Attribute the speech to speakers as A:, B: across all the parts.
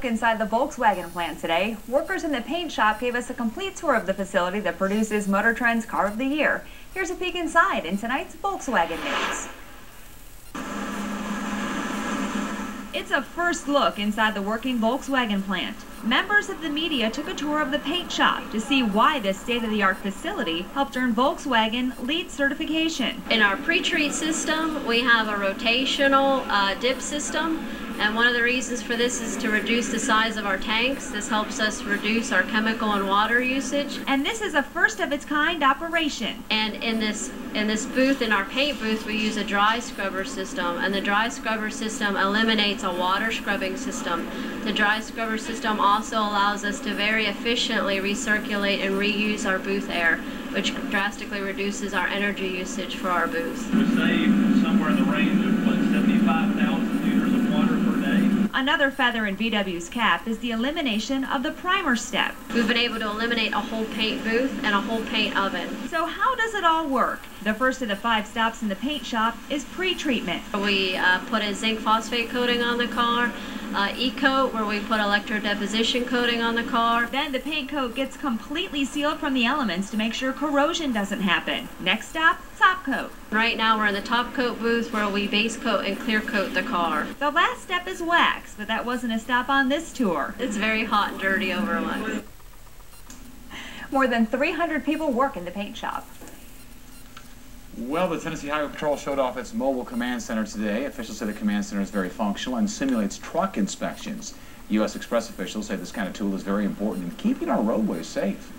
A: look inside the Volkswagen plant today. Workers in the paint shop gave us a complete tour of the facility that produces Motor Trend's Car of the Year. Here's a peek inside in tonight's Volkswagen News. It's a first look inside the working Volkswagen plant. Members of the media took a tour of the paint shop to see why this state-of-the-art facility helped earn Volkswagen LEED certification.
B: In our pre-treat system, we have a rotational dip system, and one of the reasons for this is to reduce the size of our tanks. This helps us reduce our chemical and water usage.
A: And this is a first-of-its-kind operation.
B: And in this booth, in our paint booth, we use a dry scrubber system, and the dry scrubber system eliminates a water scrubbing system. The dry scrubber system also allows us to very efficiently recirculate and reuse our booth air, which drastically reduces our energy usage for our booth.
C: We save somewhere in the range of 75,000 liters of water per day.
A: Another feather in VW's cap is the elimination of the primer step.
B: We've been able to eliminate a whole paint booth and a whole paint oven.
A: So how does it all work? The first of the 5 stops in the paint shop is pre-treatment.
B: We put a zinc phosphate coating on the car, E-coat, where we put electrodeposition coating on the car.
A: Then the paint coat gets completely sealed from the elements to make sure corrosion doesn't happen. Next stop, top coat.
B: Right now we're in the top coat booth where we base coat and clear coat the car.
A: The last step is wax, but that wasn't a stop on this tour.
B: It's very hot and dirty over wax.
A: More than 300 people work in the paint shop.
D: Well, the Tennessee Highway Patrol showed off its mobile command center today. Officials say the command center is very functional and simulates truck inspections. U.S. Express officials say this kind of tool is very important in keeping our roadways safe.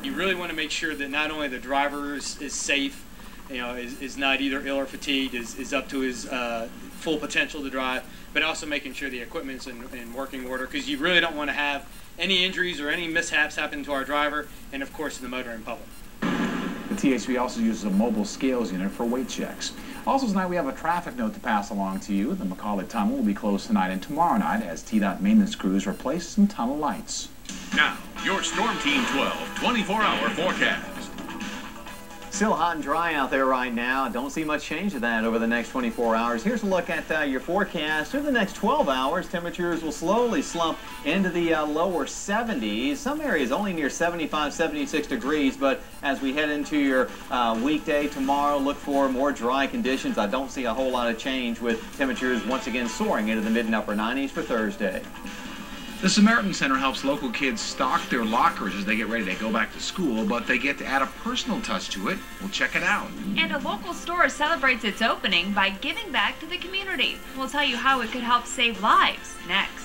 E: You really want to make sure that not only the driver is safe, is not either ill or fatigued, is up to his full potential to drive, but also making sure the equipment's in working order, because you really don't want to have any injuries or any mishaps happen to our driver and, of course, the motoring public.
D: The THP also uses a mobile scales unit for weight checks. Also tonight we have a traffic note to pass along to you. The McCauley Tunnel will be closed tonight and tomorrow night as TDOT maintenance crews replace some tunnel lights.
F: Now, your Storm Team 12 24-hour forecast.
G: Still hot and dry out there right now. Don't see much change of that over the next 24 hours. Here's a look at your forecast. Through the next 12 hours, temperatures will slowly slump into the lower 70s. Some areas only near 75, 76 degrees, but as we head into your weekday tomorrow, look for more dry conditions. I don't see a whole lot of change with temperatures once again soaring into the mid and upper 90s for Thursday.
F: The Samaritan Center helps local kids stock their lockers as they get ready to go back to school, but they get to add a personal touch to it. We'll check it out.
A: And a local store celebrates its opening by giving back to the community. We'll tell you how it could help save lives next.